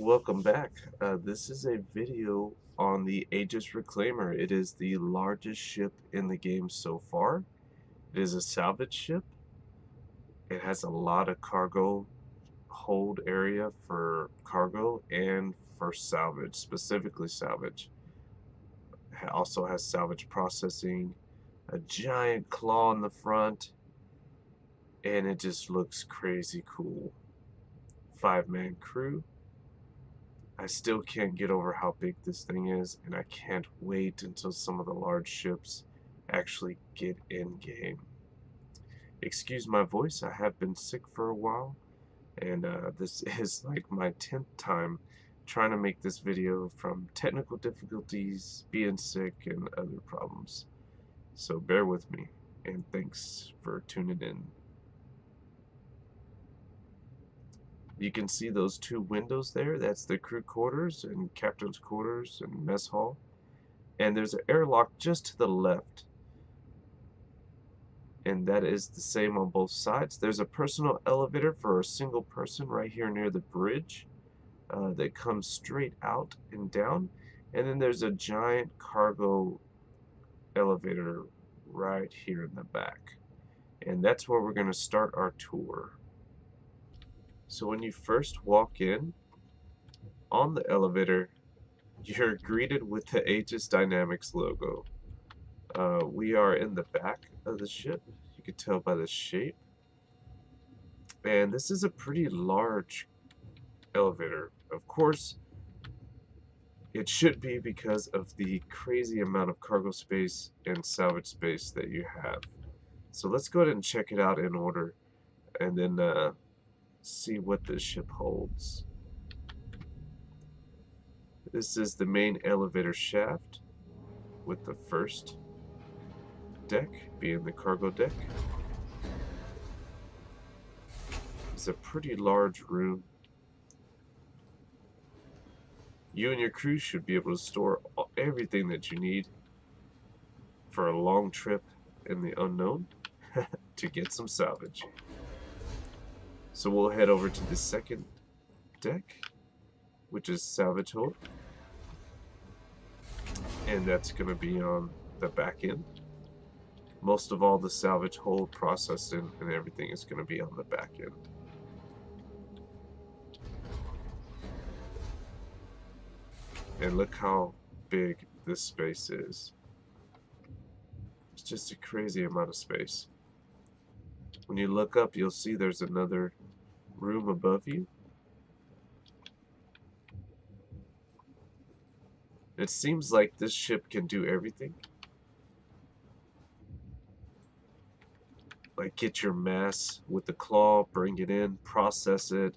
Welcome back. This is a video on the Aegis Reclaimer. It is the largest ship in the game so far. It is a salvage ship. It has a lot of cargo hold area for cargo and for salvage, specifically salvage. It also has salvage processing, a giant claw in the front, and it just looks crazy cool. 5-man crew. I still can't get over how big this thing is, and I can't wait until some of the large ships actually get in game. Excuse my voice, I have been sick for a while, and this is like my 10th time trying to make this video from technical difficulties, being sick, and other problems. So bear with me, and thanks for tuning in. You can see those two windows there. That's the crew quarters and captain's quarters and mess hall. And there's an airlock just to the left. And that is the same on both sides. There's a personal elevator for a single person right here near the bridge that comes straight out and down. And then there's a giant cargo elevator right here in the back. And that's where we're going to start our tour. So when you first walk in on the elevator, you're greeted with the Aegis Dynamics logo. We are in the back of the ship. You can tell by the shape. And this is a pretty large elevator. Of course, it should be because of the crazy amount of cargo space and salvage space that you have. So let's go ahead and check it out in order and then see what this ship holds. This is the main elevator shaft with the first deck being the cargo deck. It's a pretty large room. You and your crew should be able to store everything that you need for a long trip in the unknown to get some salvage. So we'll head over to the second deck, which is salvage hold. And that's going to be on the back end. Most of all the salvage hold processing and everything is going to be on the back end. And look how big this space is. It's just a crazy amount of space. When you look up, you'll see there's another room above you. It seems like this ship can do everything. Like get your mass with the claw, bring it in, process it,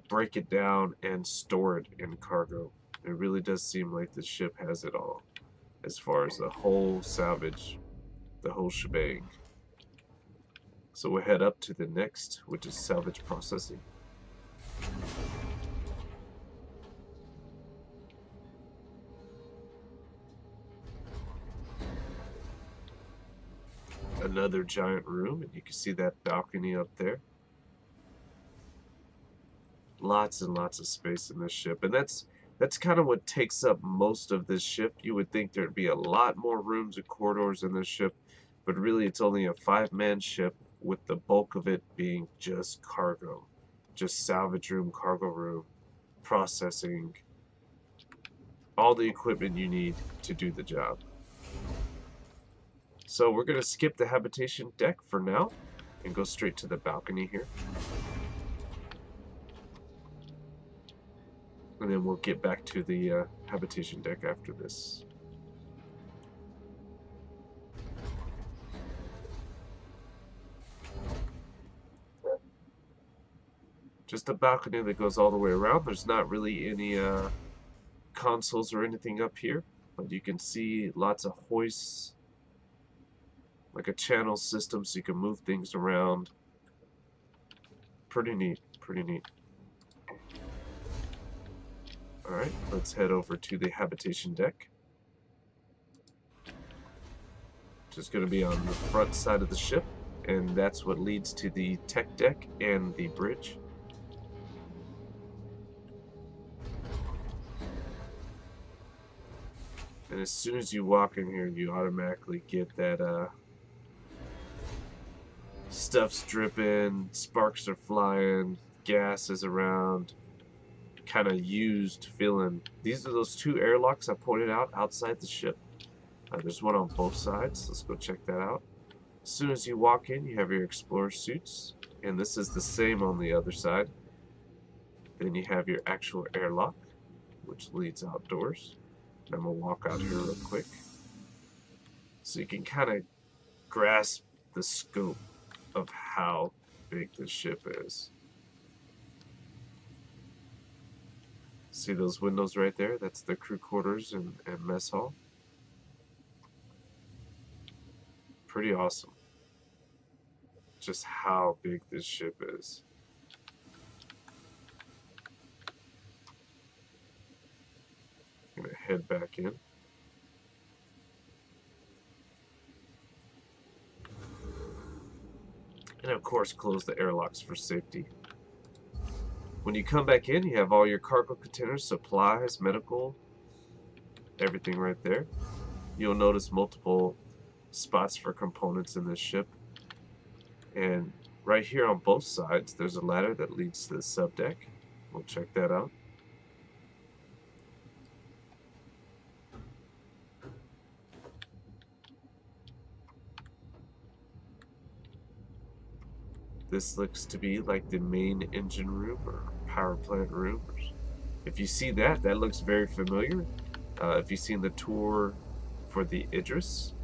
break it down, and store it in cargo. It really does seem like this ship has it all as far as the whole salvage, the whole shebang. So we'll head up to the next, which is salvage processing. Another giant room, and you can see that balcony up there. Lots and lots of space in this ship, and that's kind of what takes up most of this ship. You would think there'd be a lot more rooms and corridors in this ship, but really it's only a 5-man ship with the bulk of it being just cargo. Just salvage room, cargo room, processing, all the equipment you need to do the job. So we're going to skip the habitation deck for now and go straight to the balcony here. And then we'll get back to the habitation deck after this. Just a balcony that goes all the way around. There's not really any consoles or anything up here, but you can see lots of hoists, like a channel system so you can move things around. Pretty neat, pretty neat. Alright, let's head over to the habitation deck. Just going to be on the front side of the ship, and that's what leads to the tech deck and the bridge. And as soon as you walk in here, you automatically get that stuff's dripping, sparks are flying, gas is around, kind of used feeling. These are those two airlocks I pointed out outside the ship. There's one on both sides. Let's go check that out. As soon as you walk in, you have your explorer suits, and this is the same on the other side. Then you have your actual airlock, which leads outdoors. And I'm gonna walk out here real quick, so you can kind of grasp the scope of how big this ship is. See those windows right there? That's the crew quarters and mess hall. Pretty awesome. Just how big this ship is. I'm gonna head back in. And of course, close the airlocks for safety. When you come back in, you have all your cargo containers, supplies, medical, everything right there. You'll notice multiple spots for components in this ship. And right here on both sides, there's a ladder that leads to the subdeck. We'll check that out. This looks to be like the main engine room or power plant room. If you see that, that looks very familiar. If you've seen the tour for the Aegis,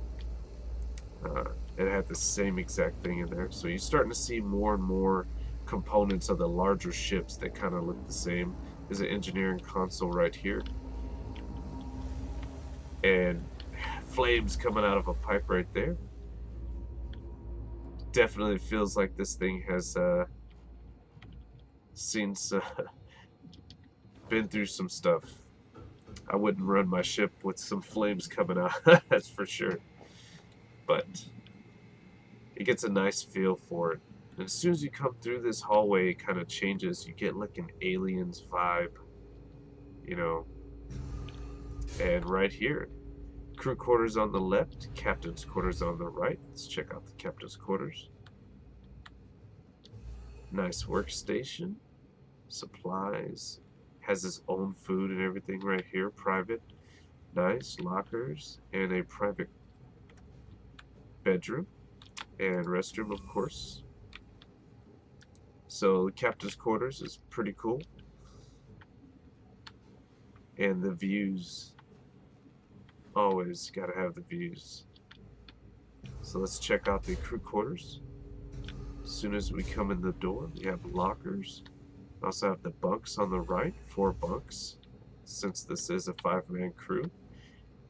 it had the same exact thing in there. So you're starting to see more and more components of the larger ships that kind of look the same. There's an engineering console right here. And flames coming out of a pipe right there. Definitely feels like this thing has been through some stuff. I wouldn't run my ship with some flames coming out, that's for sure. But it gets a nice feel for it. And as soon as you come through this hallway, it kind of changes. You get like an Aliens vibe, you know. And right here, crew quarters on the left, captain's quarters on the right. Let's check out the captain's quarters. Nice workstation, supplies, has his own food and everything right here, private. Nice lockers and a private bedroom and restroom, of course. So the captain's quarters is pretty cool. And the views, always gotta have the views. So let's check out the crew quarters. As soon as we come in the door, we have lockers. We also have the bunks on the right, 4 bunks, since this is a 5-man crew.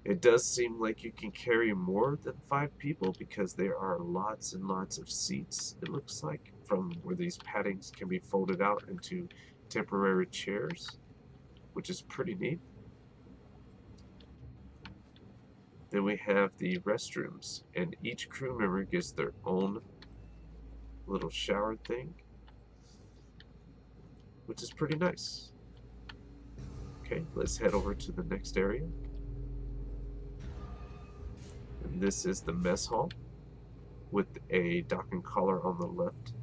It does seem like you can carry more than 5 people because there are lots and lots of seats, it looks like, from where these paddings can be folded out into temporary chairs, which is pretty neat. Then we have the restrooms, and each crew member gets their own little shower thing, which is pretty nice. Okay, let's head over to the next area. And this is the mess hall with a dock and collar on the left.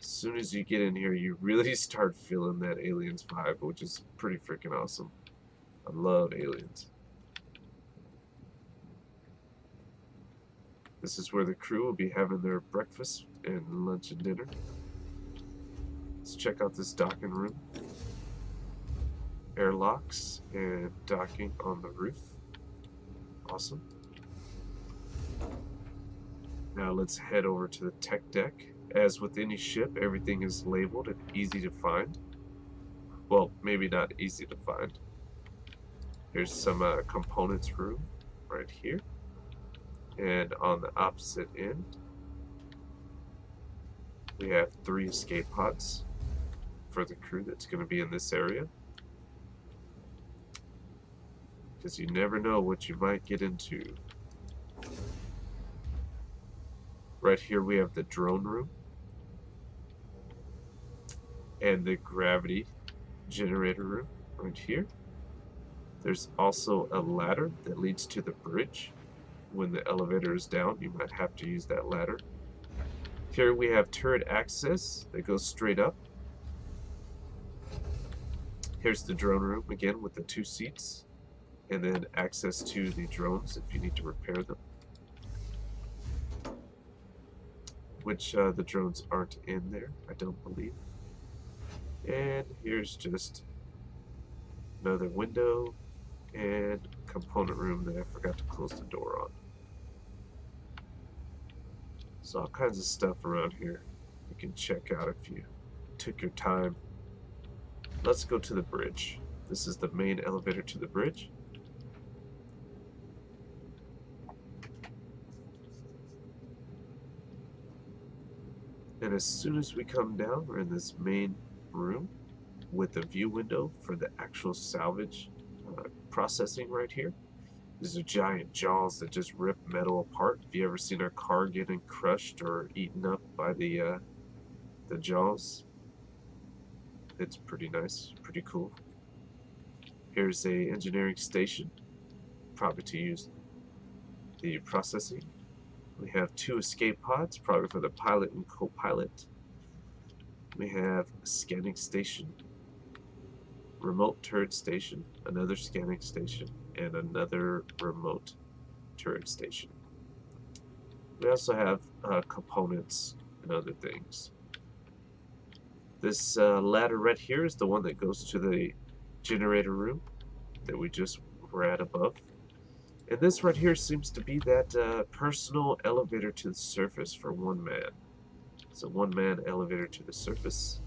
As soon as you get in here, you really start feeling that Aliens vibe, which is pretty freaking awesome. I love Aliens. This is where the crew will be having their breakfast and lunch and dinner. Let's check out this docking room. Airlocks and docking on the roof. Awesome. Now let's head over to the tech deck. As with any ship, everything is labeled and easy to find. Well, maybe not easy to find. Here's some components room right here. And on the opposite end, we have 3 escape pods for the crew that's going to be in this area. Because you never know what you might get into. Right here we have the drone room and the gravity generator room right here. There's also a ladder that leads to the bridge. When the elevator is down, you might have to use that ladder. Here we have turret access that goes straight up. Here's the drone room again with the 2 seats, and then access to the drones if you need to repair them. Which the drones aren't in there, I don't believe. And here's just another window and component room that I forgot to close the door on. So all kinds of stuff around here you can check out if you took your time. Let's go to the bridge. This is the main elevator to the bridge. And as soon as we come down, we're in this main room with a view window for the actual salvage processing right here. These are giant jaws that just rip metal apart. Have you ever seen a car getting crushed or eaten up by the jaws? It's pretty nice, pretty cool. Here's a engineering station, probably to use the processing. We have 2 escape pods, probably for the pilot and co-pilot. We have a scanning station, remote turret station, another scanning station, and another remote turret station. We also have components and other things. This ladder right here is the one that goes to the generator room that we just were at above. And this right here seems to be that personal elevator to the surface for one man. It's a one-man elevator to the surface.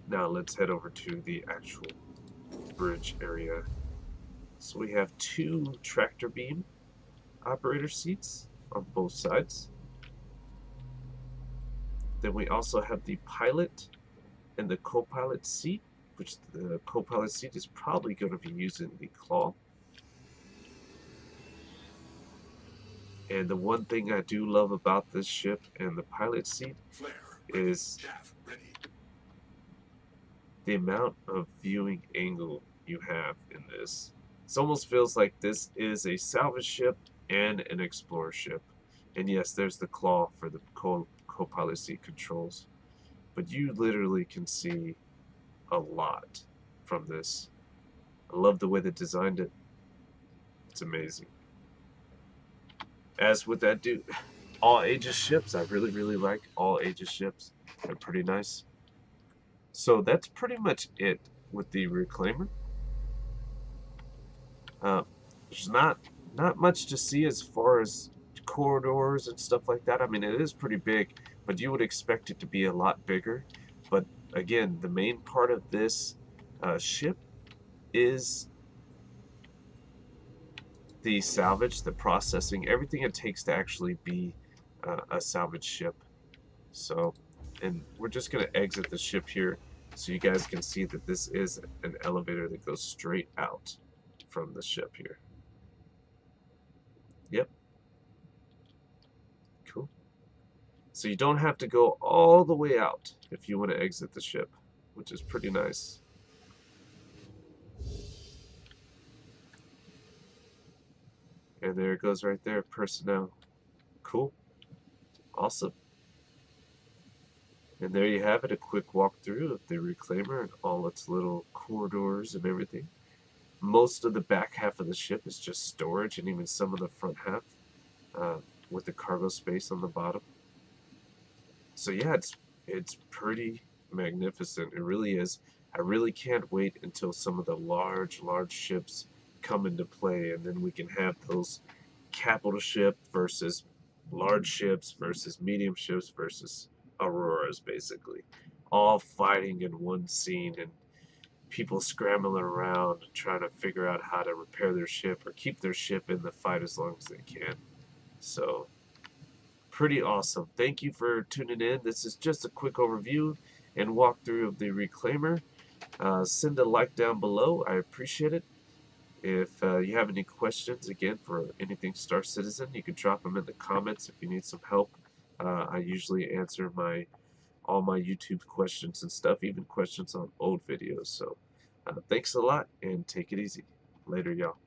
Now let's head over to the actual bridge area. So we have 2 tractor beam operator seats on both sides. Then we also have the pilot and the co-pilot seat, which the co-pilot seat is probably going to be using the claw. And the one thing I do love about this ship and the pilot seat is the amount of viewing angle you have in this. It almost feels like this is a salvage ship and an explorer ship. And yes, there's the claw for the co-pilot seat controls. But you literally can see a lot from this. I love the way they designed it. It's amazing. As with that dude, all Aegis ships, I really like all Aegis ships. They're pretty nice. So that's pretty much it with the Reclaimer. There's not much to see as far as corridors and stuff like that. I mean, it is pretty big, but you would expect it to be a lot bigger. But again, the main part of this ship is the salvage, the processing, everything it takes to actually be a salvage ship. So, and we're just going to exit the ship here so you guys can see that this is an elevator that goes straight out from the ship here. Yep. Cool. So you don't have to go all the way out if you want to exit the ship, which is pretty nice. And there it goes right there, personnel. Cool. Awesome. And there you have it, a quick walkthrough of the Reclaimer and all its little corridors and everything. Most of the back half of the ship is just storage, and even some of the front half with the cargo space on the bottom. So yeah, it's pretty magnificent. It really is. I really can't wait until some of the large ships come into play, and then we can have those capital ship versus large ships versus medium ships versus auroras, basically, all fighting in one scene, and people scrambling around and trying to figure out how to repair their ship or keep their ship in the fight as long as they can. So pretty awesome. Thank you for tuning in. This is just a quick overview and walkthrough of the Reclaimer. Send a like down below. I appreciate it. If you have any questions, again, for anything Star Citizen, you can drop them in the comments if you need some help. I usually answer all my YouTube questions and stuff, even questions on old videos. So Thanks a lot, and take it easy. Later, y'all.